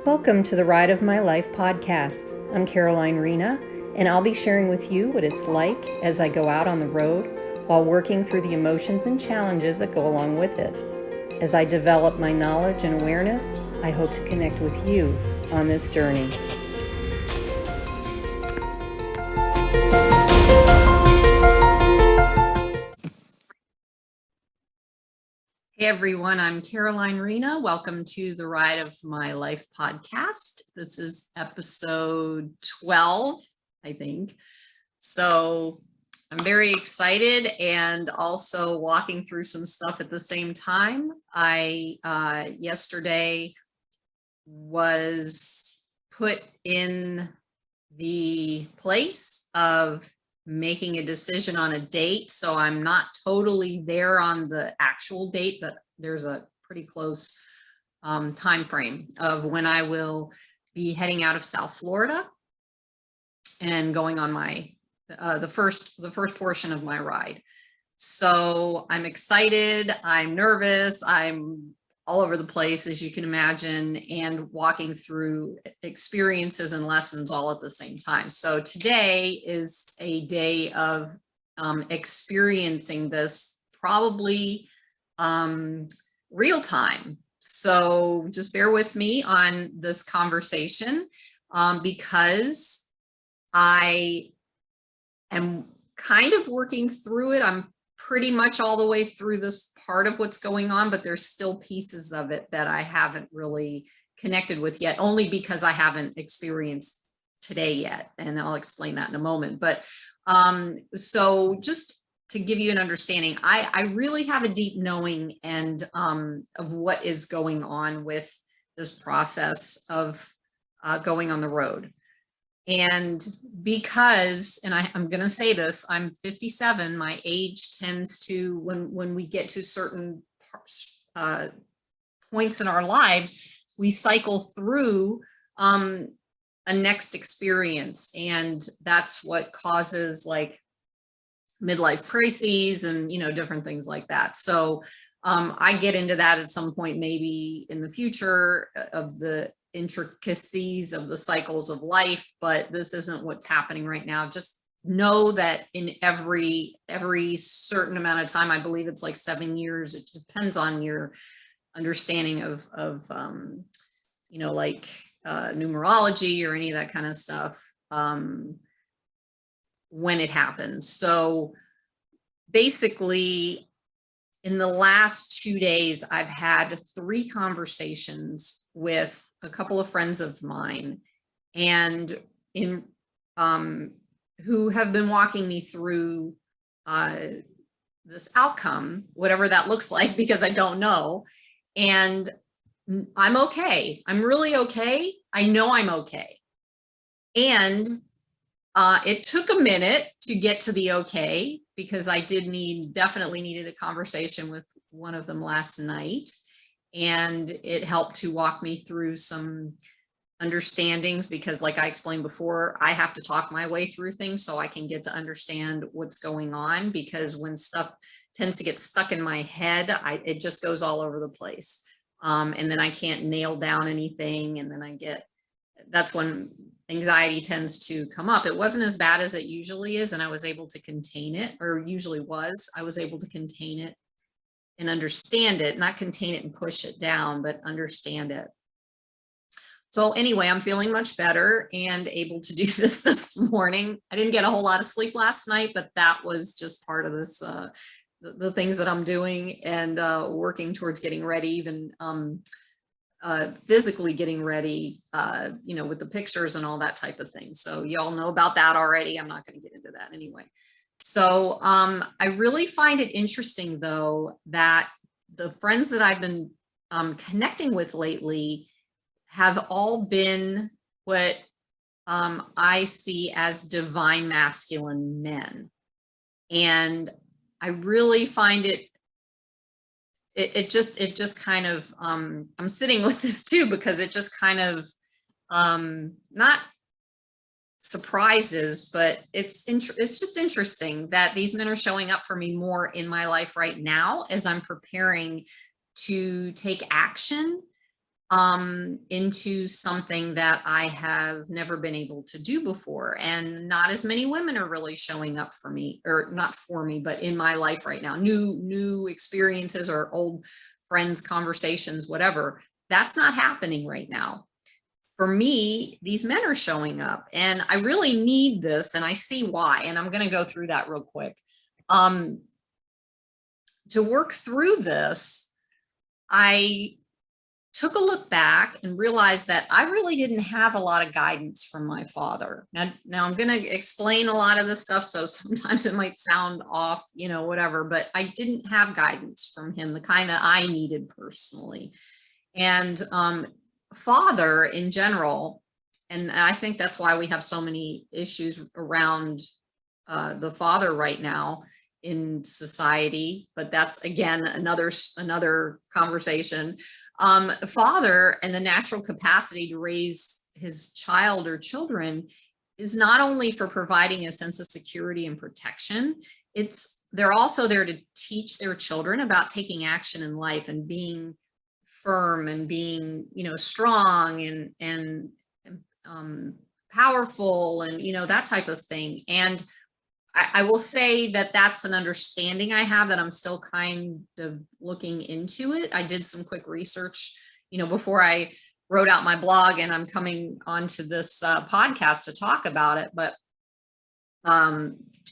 Welcome to the Ride of My Life podcast. I'm Caroline Rena, and I'll be sharing with you what it's like as I go out on the road while working through the emotions and challenges that go along with it. As I develop my knowledge and awareness, I hope to connect with you on this journey. Hey everyone, I'm Caroline Rena. Welcome to the Ride of My Life podcast. This is episode 12, I think. So I'm very excited and also walking through some stuff at the same time. I yesterday was put in the place of making a decision on a date. So I'm not totally there on the actual date, but there's a pretty close time frame of when I will be heading out of South Florida and going on my the first portion of my ride. So I'm excited, I'm nervous, I'm all over the place, as you can imagine, and walking through experiences and lessons all at the same time. So today is a day of experiencing this probably real time. So just bear with me on this conversation because I am kind of working through it. I'm pretty much all the way through this part of what's going on, but there's still pieces of it that I haven't really connected with yet, only because I haven't experienced today yet. And I'll explain that in a moment. But so just to give you an understanding, I really have a deep knowing and of what is going on with this process of going on the road. And because, and I'm going to say this, I'm 57, my age tends to, when we get to certain points in our lives, we cycle through a next experience. And that's what causes like midlife crises and, different things like that. So I get into that at some point, maybe in the future of the intricacies of the cycles of life, but this isn't what's happening right now. Just know that in every certain amount of time, I believe it's like 7 years, it depends on your understanding of numerology or any of that kind of stuff, when it happens. So basically, in the last 2 days, I've had 3 conversations with a couple of friends of mine, and who have been walking me through this outcome, whatever that looks like, because I don't know. And I'm okay. I'm really okay. I know I'm okay. And it took a minute to get to the okay, because I definitely needed a conversation with one of them last night. And it helped to walk me through some understandings, because like I explained before, I have to talk my way through things so I can get to understand what's going on, because when stuff tends to get stuck in my head, it just goes all over the place. And then I can't nail down anything. And then that's when anxiety tends to come up. It wasn't as bad as it usually is. And I was able to contain it, or usually was. I was able to contain it and understand it, not contain it and push it down, but understand it. So anyway, I'm feeling much better and able to do this morning. I didn't get a whole lot of sleep last night, but that was just part of this, the things that I'm doing and working towards getting ready, even physically getting ready, with the pictures and all that type of thing. So y'all know about that already. I'm not going to get into that anyway. So I really find it interesting, though, that the friends that I've been connecting with lately have all been what I see as divine masculine men. And I really find it just kind of, I'm sitting with this too, because it just kind of not surprises, but it's just interesting that these men are showing up for me more in my life right now as I'm preparing to take action into something that I have never been able to do before. And not as many women are really showing up for me, or not for me, but in my life right now. New experiences or old friends, conversations, whatever. That's not happening right now. For me, these men are showing up, and I really need this, and I see why. And I'm going to go through that real quick. To work through this, I took a look back and realized that I really didn't have a lot of guidance from my father. Now I'm going to explain a lot of this stuff, so sometimes it might sound off, whatever, but I didn't have guidance from him, the kind that I needed personally. And father in general, and I think that's why we have so many issues around the father right now in society, but that's again another conversation. Father and the natural capacity to raise his child or children is not only for providing a sense of security and protection, they're also there to teach their children about taking action in life and being firm and being, strong and powerful and, that type of thing. And I will say that that's an understanding I have that I'm still kind of looking into it. I did some quick research, before I wrote out my blog, and I'm coming onto this podcast to talk about it. But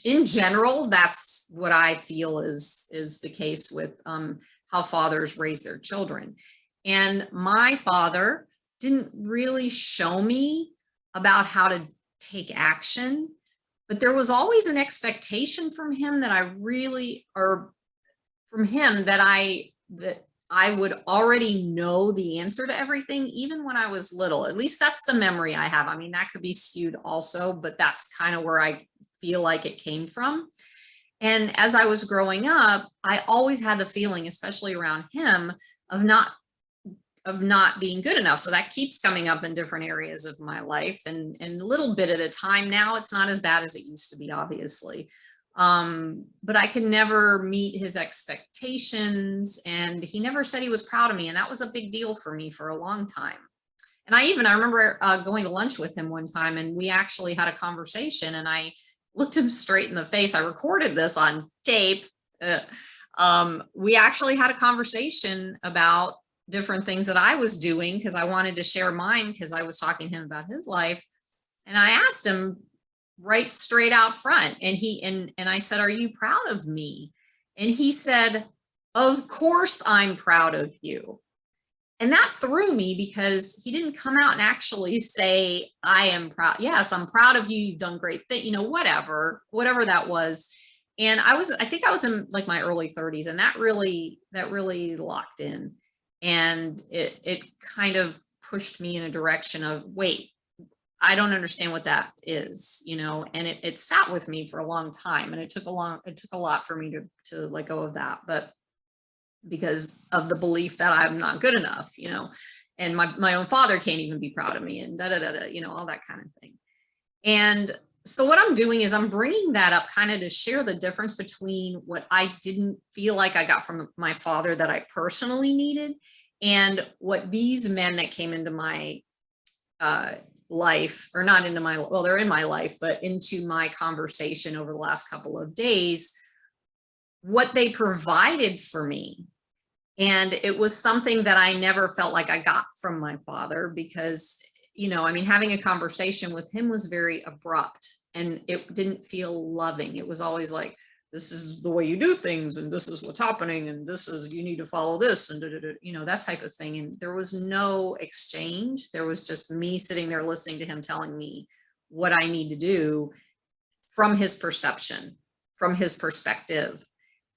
in general, that's what I feel is the case with how fathers raise their children. And my father didn't really show me about how to take action. But there was always an expectation from him that I would already know the answer to everything, even when I was little. At least that's the memory I have. I mean, that could be skewed also, but that's kind of where I feel like it came from. And as I was growing up, I always had the feeling, especially around him, of not being good enough. So that keeps coming up in different areas of my life, and a little bit at a time now. It's not as bad as it used to be, obviously. But I could never meet his expectations, and he never said he was proud of me. And that was a big deal for me for a long time. And I remember going to lunch with him one time, and we actually had a conversation, and I looked him straight in the face. I recorded this on tape. We actually had a conversation about different things that I was doing, because I wanted to share mine, because I was talking to him about his life. And I asked him right straight out front, and I said, "Are you proud of me?" And he said, "Of course I'm proud of you." And that threw me, because he didn't come out and actually say, "I am proud. Yes, I'm proud of you. You've done great thing," whatever that was. And I think I was in like my early 30s, and that really locked in. And it kind of pushed me in a direction of, wait, I don't understand what that is, and it sat with me for a long time. And it took a lot for me to let go of that, but because of the belief that I'm not good enough, and my own father can't even be proud of me, and all that kind of thing. And so what I'm doing is I'm bringing that up kind of to share the difference between what I didn't feel like I got from my father that I personally needed, and what these men that came into my life, or not into my, well, they're in my life, but into my conversation over the last couple of days, what they provided for me. And it was something that I never felt like I got from my father, because having a conversation with him was very abrupt, and it didn't feel loving. It was always like, this is the way you do things, and this is what's happening, and this is, you need to follow this, and that type of thing. And there was no exchange. There was just me sitting there listening to him telling me what I need to do from his perception, from his perspective.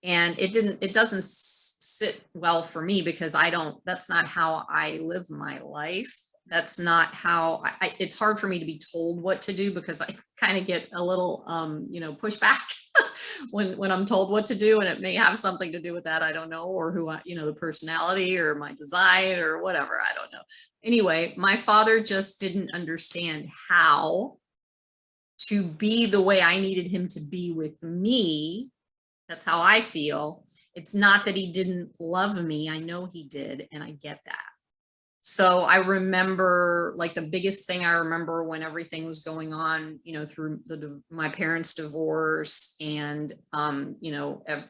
And it doesn't sit well for me, because that's not how I live my life. That's not how it's hard for me to be told what to do, because I kind of get a little, pushback when I'm told what to do, and it may have something to do with that. I don't know, or who the personality, or my design, or whatever. I don't know. Anyway, my father just didn't understand how to be the way I needed him to be with me. That's how I feel. It's not that he didn't love me. I know he did, and I get that. So I remember, like, the biggest thing I remember when everything was going on, through my parents' divorce and,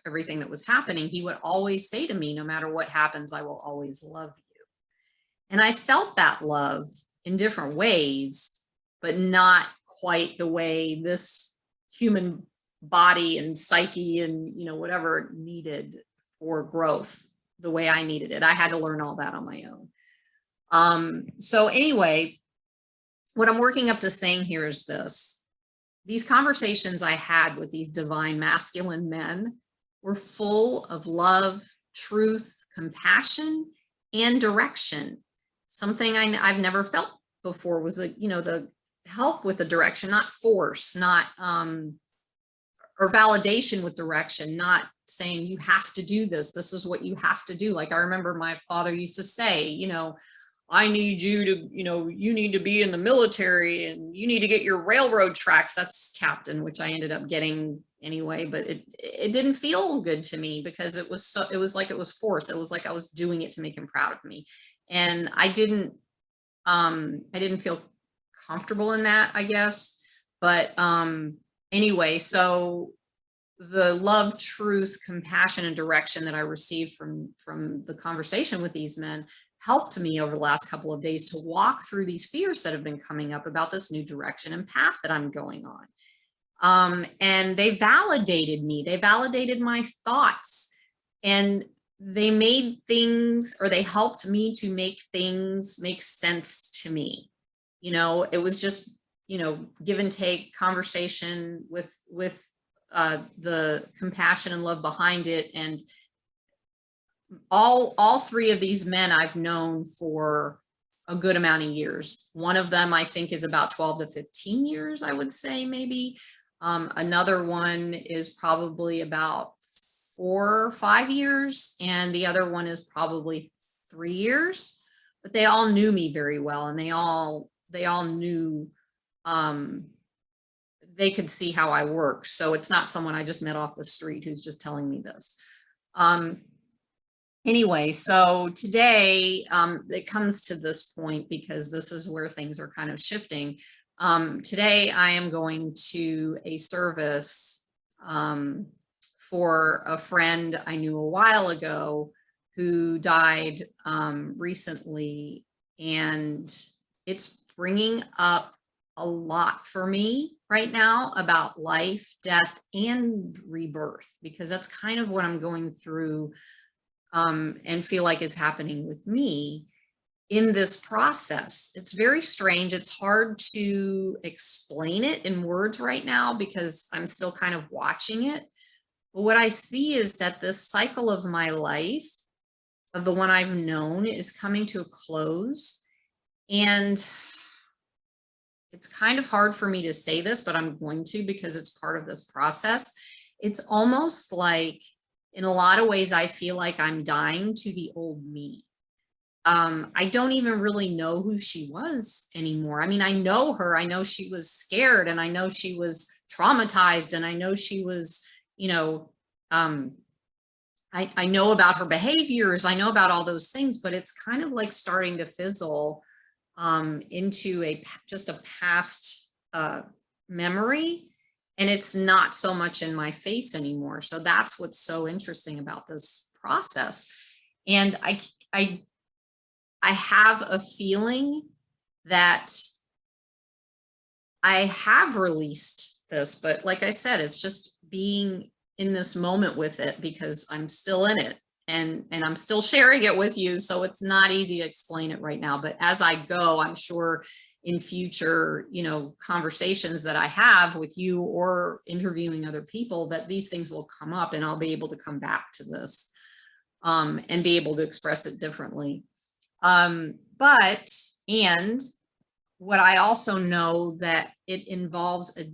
everything that was happening, he would always say to me, no matter what happens, I will always love you. And I felt that love in different ways, but not quite the way this human body and psyche and, whatever needed for growth, the way I needed it. I had to learn all that on my own. So anyway, what I'm working up to saying here is this. These conversations I had with these divine masculine men were full of love, truth, compassion, and direction. Something I've never felt before was the help with the direction, not force, not or validation with direction, not saying you have to do this. This is what you have to do. Like I remember my father used to say, I need you to, you need to be in the military and you need to get your railroad tracks. That's captain, which I ended up getting anyway, but it didn't feel good to me because it was like it was forced. It was like I was doing it to make him proud of me. And I didn't feel comfortable in that, I guess. But anyway, so the love, truth, compassion, and direction that I received from the conversation with these men helped me over the last couple of days to walk through these fears that have been coming up about this new direction and path that I'm going on. And they validated me. They validated my thoughts, and they made things, or they helped me to make things make sense to me. It was just, give and take conversation with the compassion and love behind it. And all three of these men I've known for a good amount of years. One of them I think is about 12 to 15 years, I would say, maybe. Another one is probably about 4 or 5 years, and the other one is probably 3 years. But they all knew me very well, and they all knew, they could see how I work. So it's not someone I just met off the street who's just telling me this. Anyway, so today it comes to this point because this is where things are kind of shifting. Today I am going to a service for a friend I knew a while ago who died recently, and it's bringing up a lot for me right now about life, death, and rebirth, because that's kind of what I'm going through and feel like is happening with me in this process. It's very strange. It's hard to explain it in words right now because I'm still kind of watching it. But what I see is that this cycle of my life, of the one I've known, is coming to a close. And it's kind of hard for me to say this, but I'm going to because it's part of this process. It's almost like, in a lot of ways, I feel like I'm dying to the old me. I don't even really know who she was anymore. I mean, I know her. I know she was scared, and I know she was traumatized, and I know she was, I know about her behaviors. I know about all those things, but it's kind of like starting to fizzle into just a past memory. And it's not so much in my face anymore. So that's what's so interesting about this process. And I have a feeling that I have released this, but like I said, it's just being in this moment with it because I'm still in it and I'm still sharing it with you. So it's not easy to explain it right now, but as I go, I'm sure in future, conversations that I have with you or interviewing other people, that these things will come up and I'll be able to come back to this and be able to express it differently. And what I also know that it involves a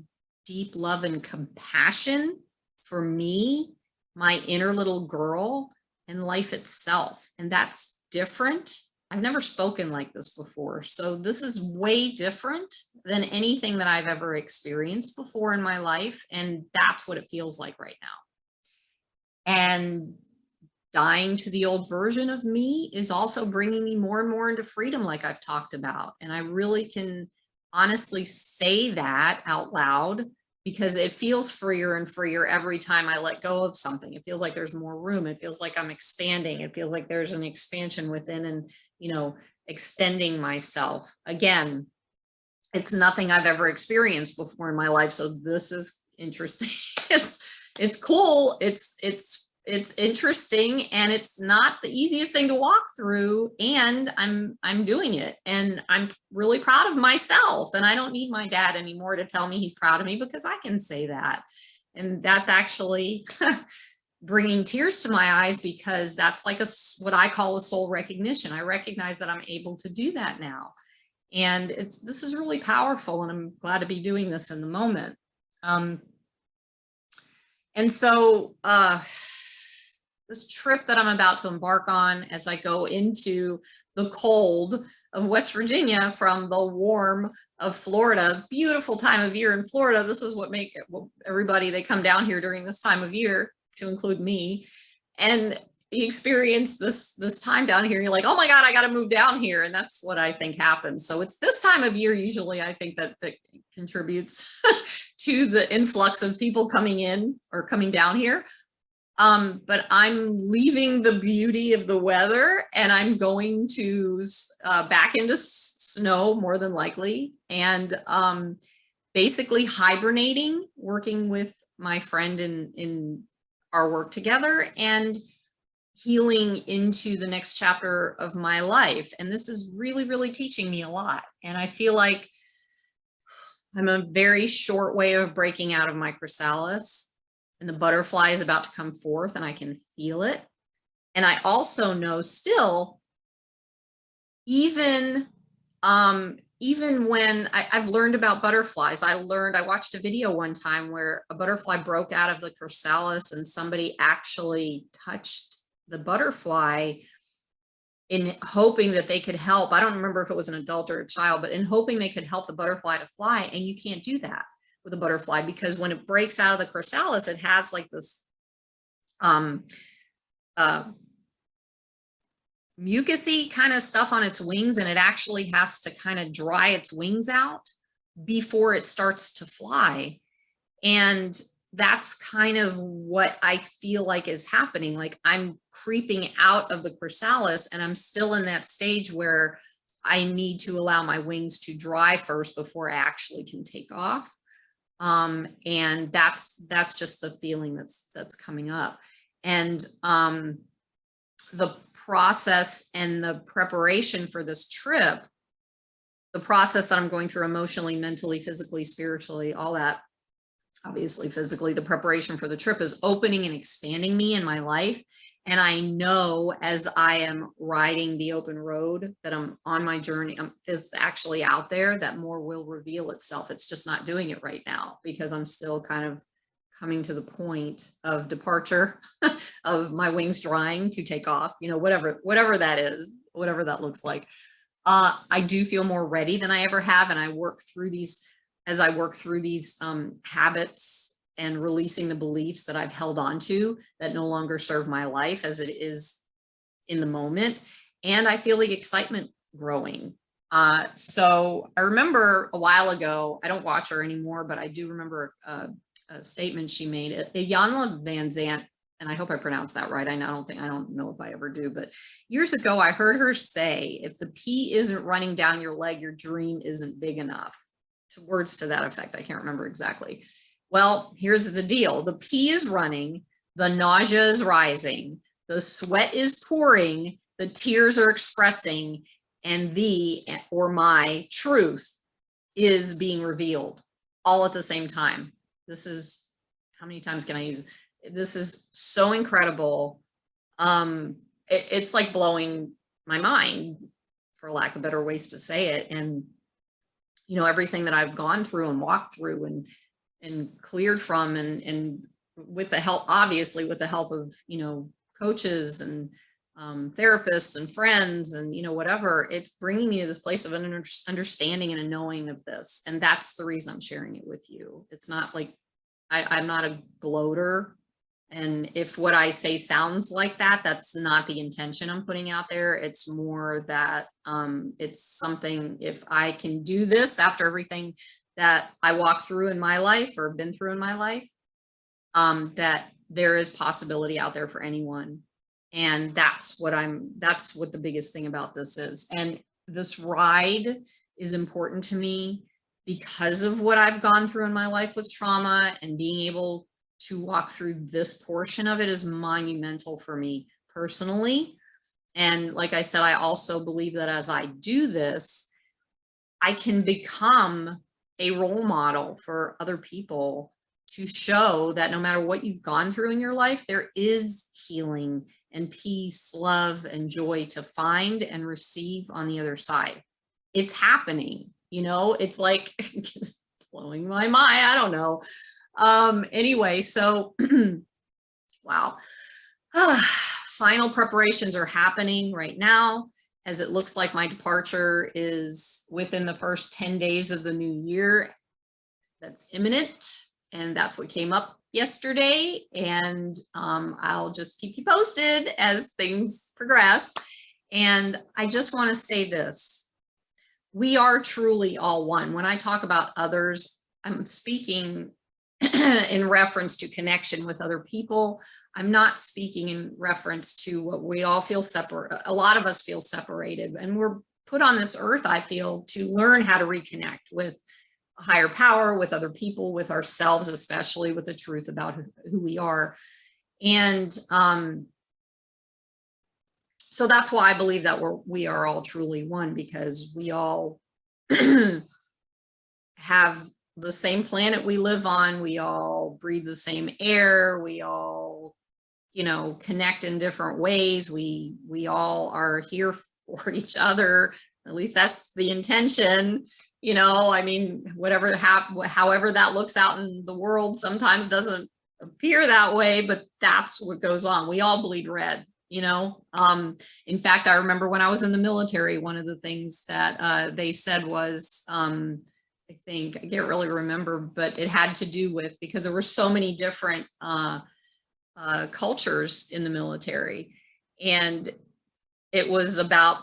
deep love and compassion for me, my inner little girl, and life itself. And that's different. I've never spoken like this before. So this is way different than anything that I've ever experienced before in my life. And that's what it feels like right now. And dying to the old version of me is also bringing me more and more into freedom, like I've talked about. And I really can honestly say that out loud, because it feels freer and freer every time I let go of something. It feels like there's more room. It feels like I'm expanding. It feels like there's an expansion within, and, extending myself. Again, it's nothing I've ever experienced before in my life. So this is interesting. It's cool. It's interesting, and it's not the easiest thing to walk through, and I'm doing it, and I'm really proud of myself, and I don't need my dad anymore to tell me he's proud of me, because I can say that. And that's actually bringing tears to my eyes, because that's like what I call a soul recognition. I recognize that I'm able to do that now. And this is really powerful, and I'm glad to be doing this in the moment. And so this trip that I'm about to embark on, as I go into the cold of West Virginia from the warm of Florida, beautiful time of year in Florida. This is what everybody, they come down here during this time of year, to include me. And you experience this time down here, you're like, oh my God, I got to move down here. And that's what I think happens. So it's this time of year, usually, I think that contributes to the influx of people coming in or coming down here. But I'm leaving the beauty of the weather, and I'm going to back into snow, more than likely, and basically hibernating, working with my friend in our work together, and healing into the next chapter of my life. And this is really, really teaching me a lot. And I feel like I'm a very short way of breaking out of my chrysalis, and the butterfly is about to come forth, and I can feel it. And I also know still, even when I've learned about butterflies, I watched a video one time where a butterfly broke out of the chrysalis, and somebody actually touched the butterfly in hoping that they could help. I don't remember if it was an adult or a child, but in hoping they could help the butterfly to fly. And you can't do that with a butterfly, because when it breaks out of the chrysalis, it has like this mucusy kind of stuff on its wings, and it actually has to kind of dry its wings out before it starts to fly. And that's kind of what I feel like is happening. Like, I'm creeping out of the chrysalis, and I'm still in that stage where I need to allow my wings to dry first before I actually can take off. And that's just the feeling that's coming up. And the process and the preparation for this trip, the process that I'm going through emotionally, mentally, physically, spiritually, all that, obviously physically, the preparation for the trip is opening and expanding me in my life. And I know, as I am riding the open road, that I'm on my journey, I'm actually out there, that more will reveal itself. It's just not doing it right now, because I'm still kind of coming to the point of departure of my wings drying to take off, whatever that is, whatever that looks like. I do feel more ready than I ever have. And I work through these habits, and releasing the beliefs that I've held on to that no longer serve my life as it is in the moment. And I feel the excitement growing. So I remember a while ago, I don't watch her anymore, but I do remember a statement she made. Iyanla Vanzant, and I hope I pronounced that right. I don't know if I ever do, but years ago, I heard her say, if the pee isn't running down your leg, your dream isn't big enough. To words to that effect. I can't remember exactly. Well, here's the deal. The pee is running, the nausea is rising, the sweat is pouring, the tears are expressing, and my truth is being revealed all at the same time. This is, how many times can I use? This is so incredible. It's like blowing my mind, for lack of better ways to say it. And everything that I've gone through and walked through and cleared from, and with the help, obviously with the help of, coaches and therapists and friends and, whatever, it's bringing me to this place of an understanding and a knowing of this. And that's the reason I'm sharing it with you. It's not like, I'm not a gloater And if what I say sounds like that, that's not the intention I'm putting out there. It's more that it's something, if I can do this after everything that I walk through in my life or been through in my life, that there is possibility out there for anyone. And that's what the biggest thing about this is. And this ride is important to me because of what I've gone through in my life with trauma, and being able to walk through this portion of it is monumental for me personally. And like I said, I also believe that as I do this, I can become a role model for other people to show that no matter what you've gone through in your life, there is healing and peace, love, and joy to find and receive on the other side. It's happening, it's like just blowing my mind. I don't know. Anyway, so wow. Final preparations are happening right now, as it looks like my departure is within the first 10 days of the new year. That's imminent. And that's what came up yesterday. And I'll just keep you posted as things progress. And I just want to say this. We are truly all one. When I talk about others, I'm speaking in reference to connection with other people. I'm not speaking in reference to what we all feel separate. A lot of us feel separated, and we're put on this earth, I feel, to learn how to reconnect with a higher power, with other people, with ourselves, especially with the truth about who we are. And so that's why I believe that we are all truly one, because we all have the same planet we live on. We all breathe the same air. We all, connect in different ways. We all are here for each other. At least that's the intention. I mean, however that looks out in the world sometimes doesn't appear that way, but that's what goes on. We all bleed red. In fact, I remember when I was in the military, one of the things that they said was, I think, I can't really remember, but it had to do with, because there were so many different cultures in the military, and it was about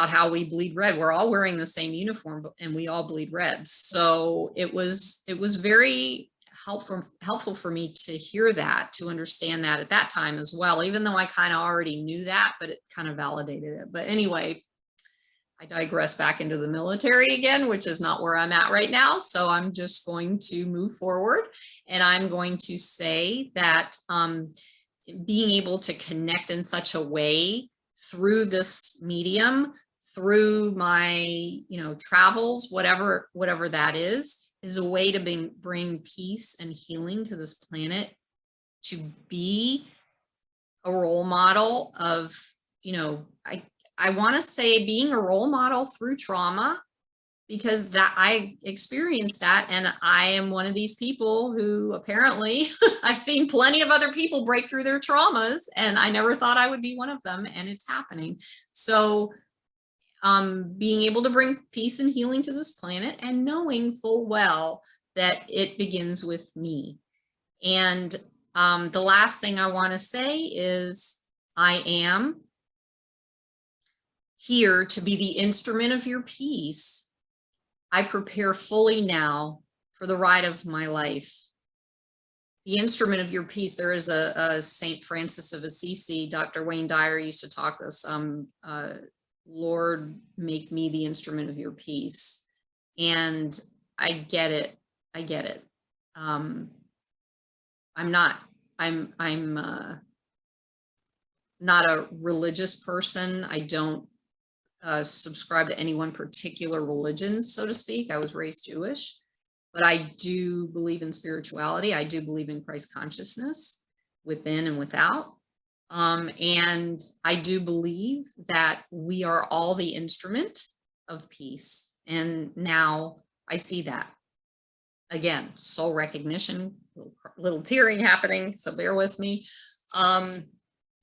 how we bleed red. We're all wearing the same uniform, and we all bleed red. So it was very helpful for me to hear that, to understand that at that time as well, even though I kind of already knew that, but it kind of validated it. But anyway, I digress back into the military again, which is not where I'm at right now. So I'm just going to move forward, and I'm going to say that being able to connect in such a way through this medium, through my, travels, whatever that is a way to bring peace and healing to this planet, to be a role model of, I want to say being a role model through trauma, because that I experienced that. And I am one of these people who apparently I've seen plenty of other people break through their traumas, and I never thought I would be one of them, and it's happening. So being able to bring peace and healing to this planet, and knowing full well that it begins with me. And the last thing I want to say is, I am here to be the instrument of your peace. I prepare fully now for the ride of my life. The instrument of your peace. There is a Saint Francis of Assisi, Dr. Wayne Dyer used to talk this, Lord, make me the instrument of your peace. And I get it. I'm not a religious person. I don't subscribe to any one particular religion, so to speak. I was raised Jewish, but I do believe in spirituality. I do believe in Christ consciousness within and without. And I do believe that we are all the instrument of peace. And now I see that. Again, soul recognition, little tearing happening, so bear with me.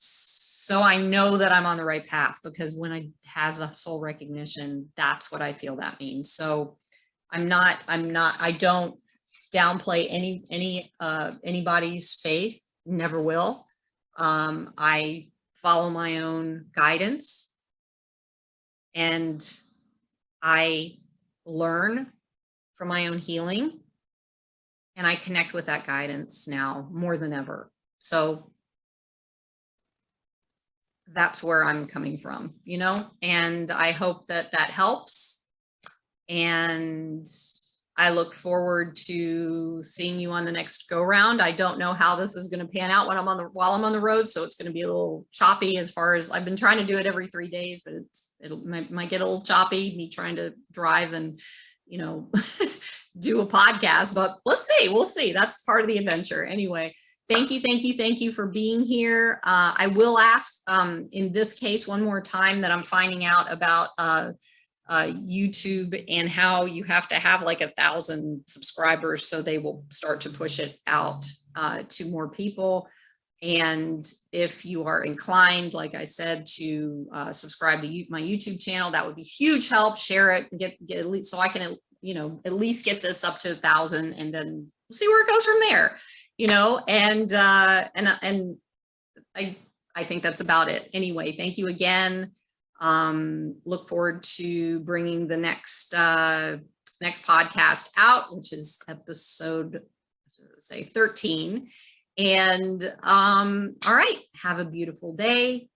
So I know that I'm on the right path, because when I has a soul recognition, that's what I feel that means. So I don't downplay anybody's faith, never will. I follow my own guidance, and I learn from my own healing, and I connect with that guidance now more than ever. So that's where I'm coming from, you know, and I hope that that helps. And I look forward to seeing you on the next go round. I don't know how this is going to pan out while I'm on the road, so it's going to be a little choppy as far as I've been trying to do it every 3 days, but it might get a little choppy, me trying to drive and, you know, do a podcast, but let's see, we'll see. That's part of the adventure. Anyway, thank you for being here. I will ask in this case one more time that I'm finding out about YouTube and how you have to have like 1,000 subscribers so they will start to push it out to more people. And if you are inclined, like I said, to subscribe to my YouTube channel, that would be huge help. Share it and get at least, so I can, you know, at least get this up to 1,000, and then see where it goes from there, you know. And I think that's about it. Anyway, thank you again. Look forward to bringing the next podcast out, which is episode, say, 13. And all right, have a beautiful day.